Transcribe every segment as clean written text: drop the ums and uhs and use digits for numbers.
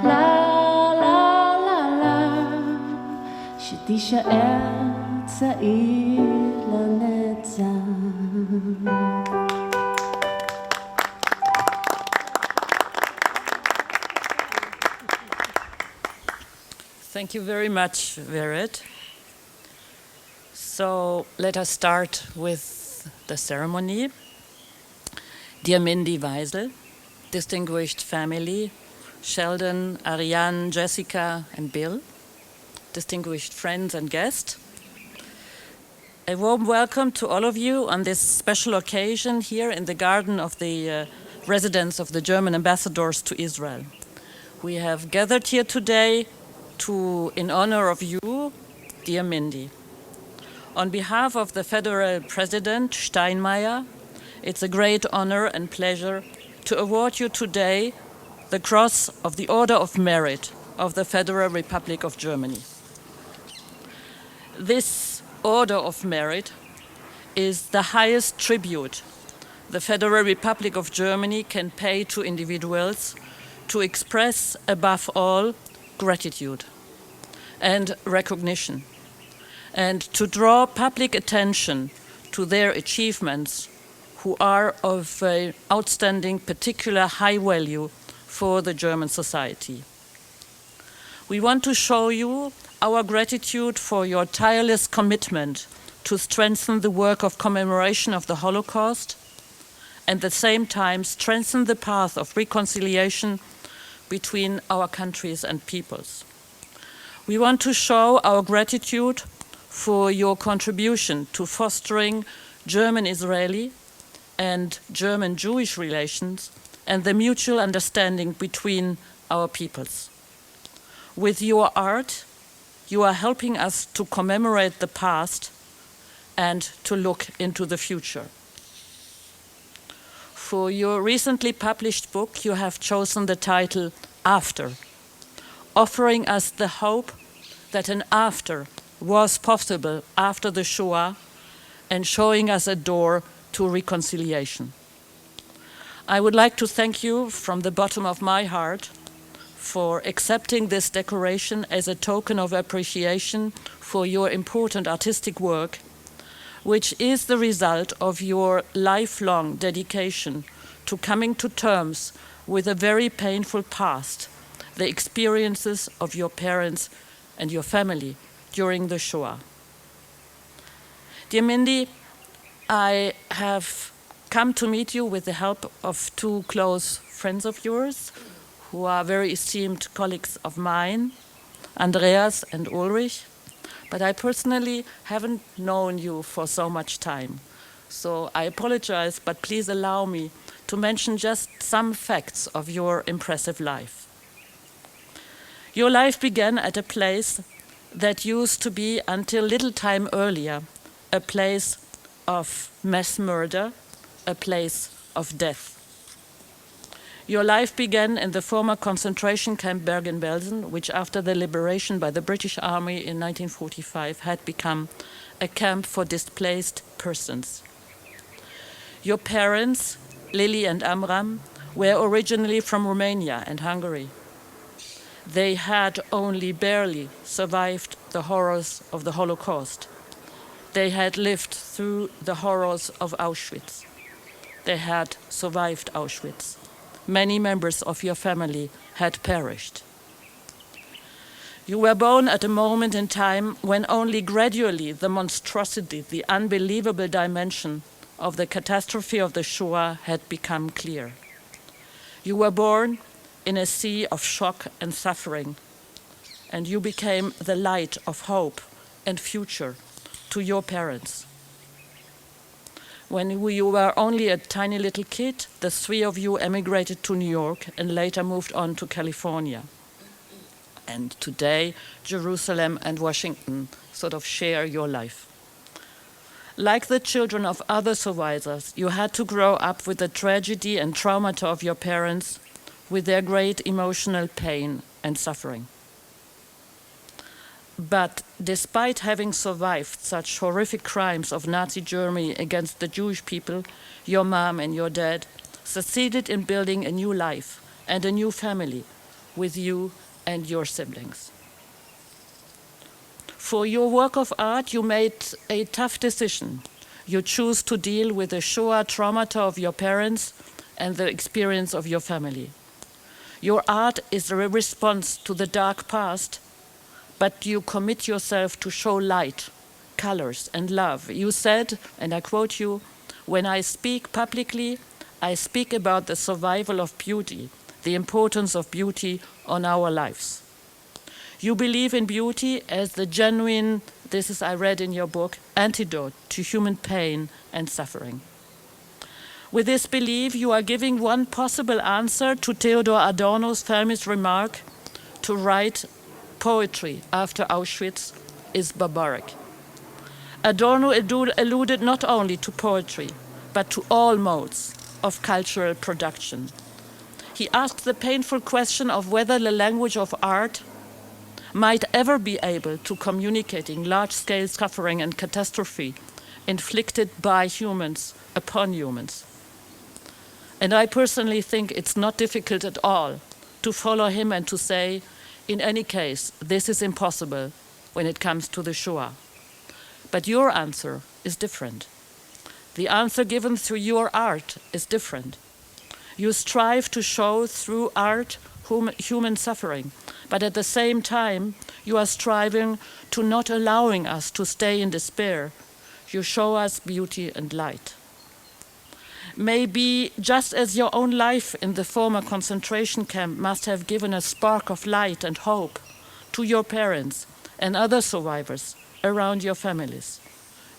לה לה לה לה שתישאר צעיר לנצח. Thank you very much, Vered. So let us start with the ceremony. Dear Mindy Weisel, distinguished family, Sheldon, Ariane, Jessica, and Bill, distinguished friends and guests, a warm welcome to all of you on this special occasion here in the garden of the residence of the German ambassadors to Israel. We have gathered here today in honor of you, dear Mindy. On behalf of the Federal President Steinmeier, it's a great honor and pleasure to award you today the Cross of the Order of Merit of the Federal Republic of Germany. This Order of Merit is the highest tribute the Federal Republic of Germany can pay to individuals to express, above all, gratitude and recognition, and to draw public attention to their achievements who are of outstanding particular high value for the German society. We want to show you our gratitude for your tireless commitment to strengthen the work of commemoration of the Holocaust and at the same time strengthen the path of reconciliation between our countries and peoples. We want to show our gratitude for your contribution to fostering German-Israeli and German-Jewish relations and the mutual understanding between our peoples. With your art, you are helping us to commemorate the past and to look into the future. For your recently published book, you have chosen the title After, offering us the hope that an after was possible after the Shoah and showing us a door to reconciliation. I would like to thank you from the bottom of my heart for accepting this decoration as a token of appreciation for your important artistic work, which is the result of your lifelong dedication to coming to terms with a very painful past, the experiences of your parents and your family during the Shoah. Dear Mindy, I have come to meet you with the help of two close friends of yours who are very esteemed colleagues of mine, Andreas and Ulrich, but I personally haven't known you for so much time. So I apologize, but please allow me to mention just some facts of your impressive life. Your life began at a place that used to be, until little time earlier, a place of mass murder, a place of death. Your life began in the former concentration camp Bergen-Belsen, which after the liberation by the British Army in 1945 had become a camp for displaced persons. Your parents, Lili and Amram, were originally from Romania and Hungary. They had only barely survived the horrors of the Holocaust. They had lived through the horrors of Auschwitz. They had survived Auschwitz. Many members of your family had perished. You were born at a moment in time when only gradually the monstrosity, the unbelievable dimension of the catastrophe of the Shoah had become clear. You were born in a sea of shock and suffering, and you became the light of hope and future to your parents. When you were only a tiny little kid, the three of you emigrated to New York and later moved on to California. And today, Jerusalem and Washington sort of share your life. Like the children of other survivors, you had to grow up with the tragedy and traumata of your parents, with their great emotional pain and suffering. But despite having survived such horrific crimes of Nazi Germany against the Jewish people, your mom and your dad succeeded in building a new life and a new family with you and your siblings. For your work of art, you made a tough decision. You choose to deal with the Shoah traumata of your parents and the experience of your family. Your art is a response to the dark past, but you commit yourself to show light, colors, and love. You said, and I quote you, "When I speak publicly, I speak about the survival of beauty, the importance of beauty on our lives." You believe in beauty as the genuine, this is I read in your book, antidote to human pain and suffering. With this belief, you are giving one possible answer to Theodor Adorno's famous remark, to write poetry after Auschwitz is barbaric. Adorno alluded not only to poetry, but to all modes of cultural production. He asked the painful question of whether the language of art might ever be able to communicating large-scale suffering and catastrophe inflicted by humans upon humans. And I personally think it's not difficult at all to follow him and to say, in any case, this is impossible when it comes to the Shoah. But your answer is different. The answer given through your art is different. You strive to show through art human suffering, but at the same time, you are striving to not allowing us to stay in despair. You show us beauty and light. Maybe just as your own life in the former concentration camp must have given a spark of light and hope to your parents and other survivors around your families,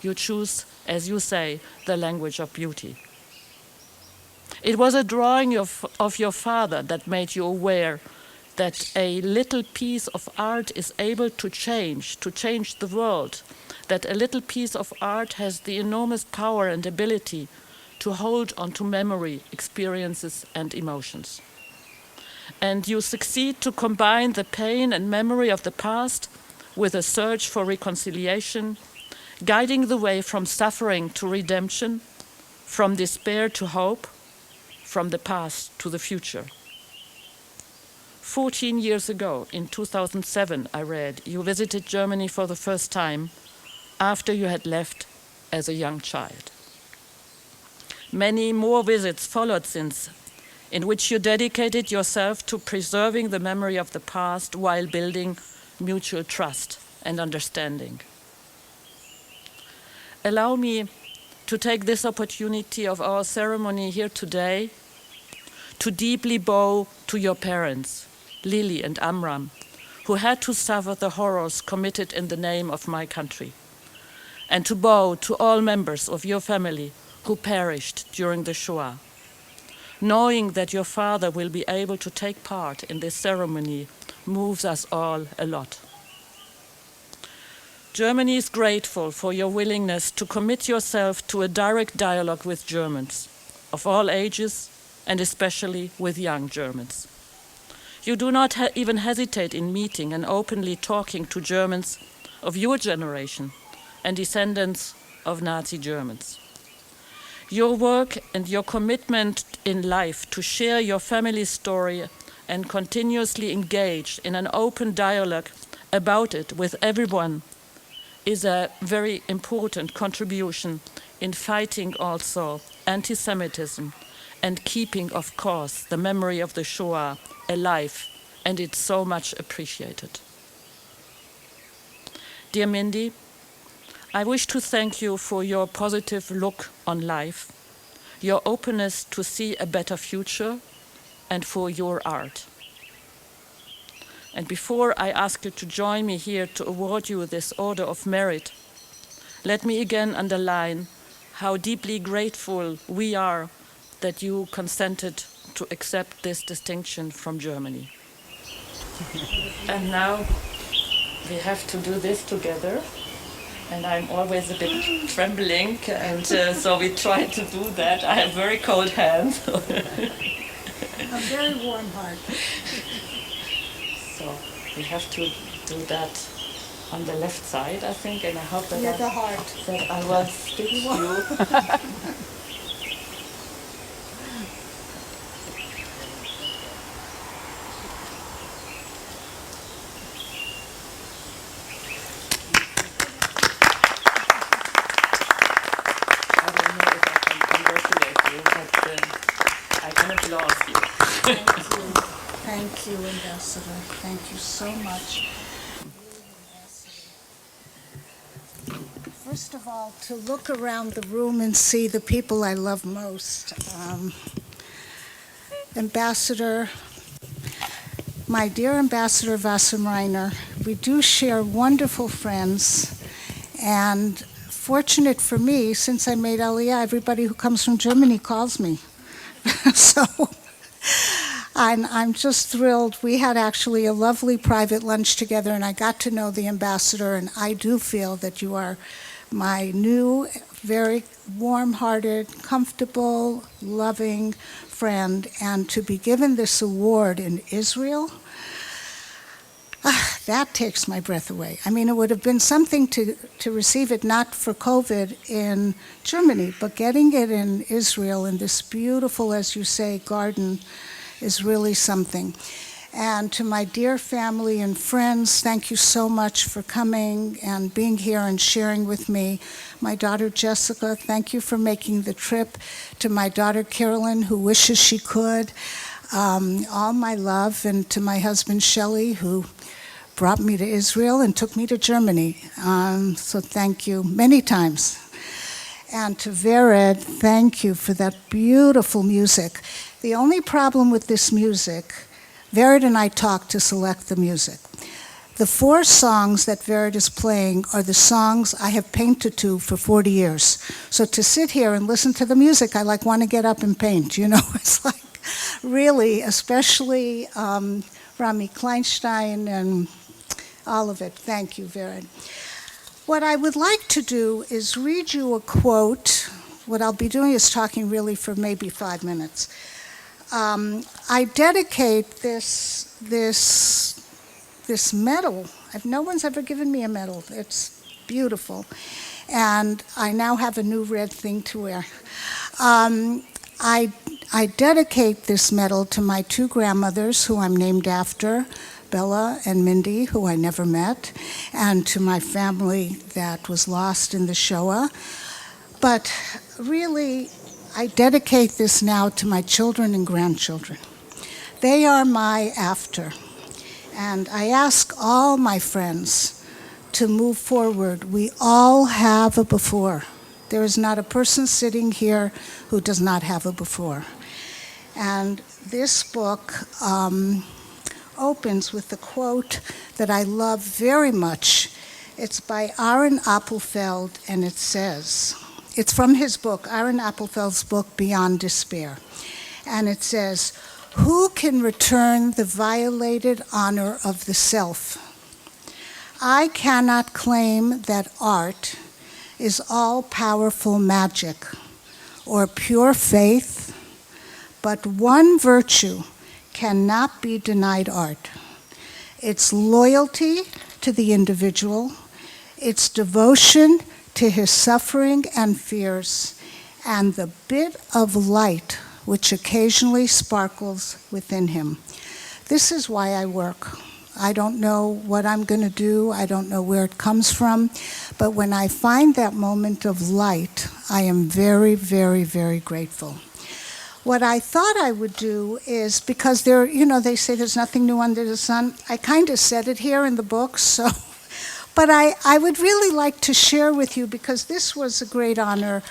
you choose, as you say, the language of beauty. It was a drawing of your father that made you aware that a little piece of art is able to change the world, that a little piece of art has the enormous power and ability to hold onto memory, experiences, and emotions. And you succeed to combine the pain and memory of the past with a search for reconciliation, guiding the way from suffering to redemption, from despair to hope, from the past to the future. 14 years ago, in 2007, I read, you visited Germany for the first time after you had left as a young child. Many more visits followed since, in which you dedicated yourself to preserving the memory of the past while building mutual trust and understanding. Allow me to take this opportunity of our ceremony here today to deeply bow to your parents, Lili and Amram, who had to suffer the horrors committed in the name of my country, and to bow to all members of your family who perished during the Shoah. Knowing that your father will be able to take part in this ceremony moves us all a lot. Germany is grateful for your willingness to commit yourself to a direct dialogue with Germans of all ages, and especially with young Germans. You do not even hesitate in meeting and openly talking to Germans of your generation and descendants of Nazi Germans. Your work and your commitment in life to share your family's story and continuously engage in an open dialogue about it with everyone is a very important contribution in fighting also anti-Semitism and keeping, of course, the memory of the Shoah alive, and it's so much appreciated. Dear Mindy, I wish to thank you for your positive look on life, your openness to see a better future, and for your art. And before I ask you to join me here to award you this Order of Merit, let me again underline how deeply grateful we are that you consented to accept this distinction from Germany. And now we have to do this together. And I'm always a bit trembling, and so we try to do that. I have very cold hands. A very warm heart. So we have to do that on the left side, I think, and I hope that, Yeah, the heart. that I will stick you. I don't know if I can congratulate you, but I can applaud you. Thank you. Thank you, Ambassador. Thank you so much. First of all, to look around the room and see the people I love most. Ambassador, my dear Ambassador Wassermreiner, we do share wonderful friends, and fortunate for me, since I made Aliyah, everybody who comes from Germany calls me. So I'm just thrilled. We had actually a lovely private lunch together, and I got to know the ambassador, and I do feel that you are my new, very warm-hearted, comfortable, loving friend, and to be given this award in Israel, that takes my breath away. I mean, it would have been something to receive it not for COVID in Germany, but getting it in Israel in this beautiful, as you say, garden is really something. And to my dear family and friends, thank you so much for coming and being here and sharing with me. My daughter Jessica, thank you for making the trip. To my daughter Carolyn, who wishes she could, all my love. And to my husband Shelley, who brought me to Israel and took me to Germany. So thank you many times. And to Vered, thank you for that beautiful music. The only problem with this music, Vered and I talked to select the music. The 4 songs that Vered is playing are the songs I have painted to for 40 years. So to sit here and listen to the music, I want to get up and paint, you know? It's like really, especially Rami Kleinstein and all of it. Thank you, Vered. What I would like to do is read you a quote. What I'll be doing is talking really for maybe 5 minutes. I dedicate this medal. No one's ever given me a medal. It's beautiful. And I now have a new red thing to wear. I dedicate this medal to my 2 grandmothers, who I'm named after, Bella and Mindy, who I never met, and to my family that was lost in the Shoah. But really, I dedicate this now to my children and grandchildren. They are my after. And I ask all my friends to move forward. We all have a before. There is not a person sitting here who does not have a before. And this book opens with a quote that I love very much. It's by Aaron Appelfeld, and it says, it's from his book, Aaron Appelfeld's book, Beyond Despair. And it says, "Who can return the violated honor of the self? I cannot claim that art is all-powerful magic or pure faith, but one virtue cannot be denied art. Its loyalty to the individual, its devotion to his suffering and fears, and the bit of light which occasionally sparkles within him." This is why I work. I don't know what I'm going to do. I don't know where it comes from. But when I find that moment of light, I am very, very, very grateful. What I thought I would do is, because they say there's nothing new under the sun. I kind of said it here in the book, so. But I would really like to share with you, because this was a great honor,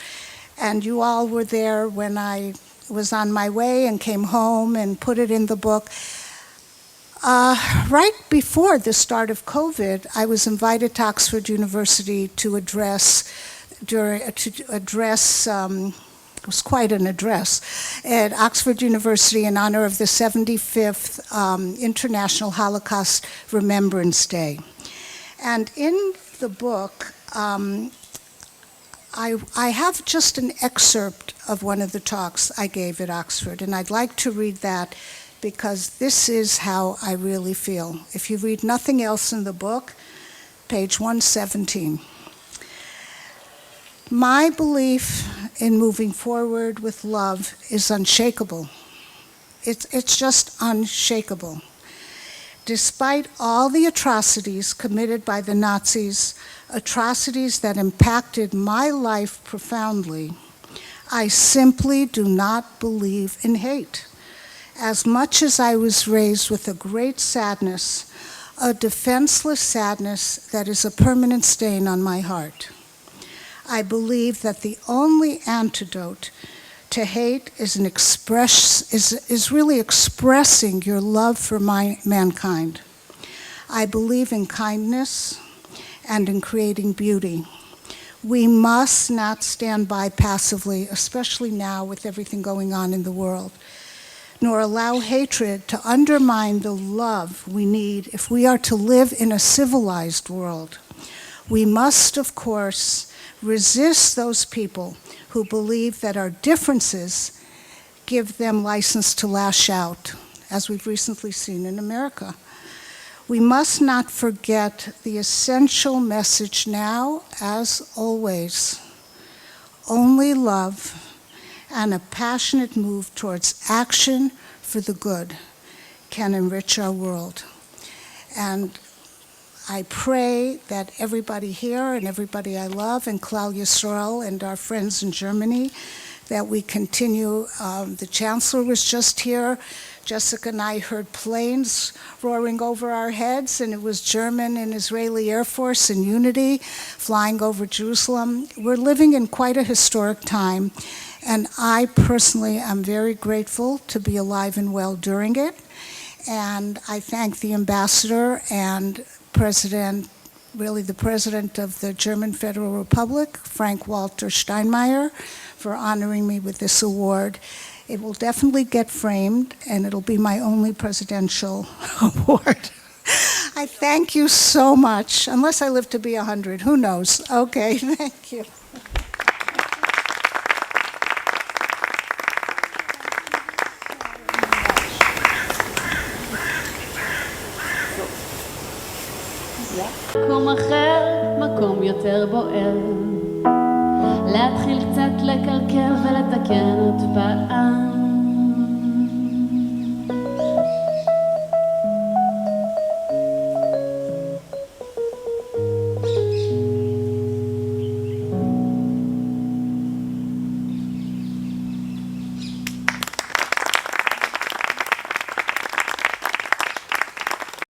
and you all were there when I was on my way and came home and put it in the book. Right before the start of COVID, I was invited to Oxford University to address, it was quite an address, at Oxford University in honor of the 75th International Holocaust Remembrance Day. And in the book, I have just an excerpt of one of the talks I gave at Oxford, and I'd like to read that because this is how I really feel. If you read nothing else in the book, page 117. My belief in moving forward with love is unshakable. It's just unshakable. Despite all the atrocities committed by the Nazis, atrocities that impacted my life profoundly, I simply do not believe in hate. As much as I was raised with a great sadness, a defenseless sadness that is a permanent stain on my heart, I believe that the only antidote to hate is really expressing your love for mankind. I believe in kindness and in creating beauty. We must not stand by passively, especially now with everything going on in the world, nor allow hatred to undermine the love we need if we are to live in a civilized world. We must, of course, resist those people who believe that our differences give them license to lash out, as we've recently seen in America. We must not forget the essential message now, as always. Only love and a passionate move towards action for the good can enrich our world. And I pray that everybody here and everybody I love, and Klal Yisrael and our friends in Germany, that we continue. The Chancellor was just here. Jessica and I heard planes roaring over our heads, and it was German and Israeli Air Force in unity flying over Jerusalem. We're living in quite a historic time, and I personally am very grateful to be alive and well during it. And I thank the ambassador and the President of the German Federal Republic, Frank-Walter Steinmeier, for honoring me with this award. It will definitely get framed, and it'll be my only presidential award. I thank you so much, unless I live to be 100, who knows? Okay, thank you. מקום אחר, מקום יותר בוער, להתחיל קצת לקלקל ולתקן עוד פעם.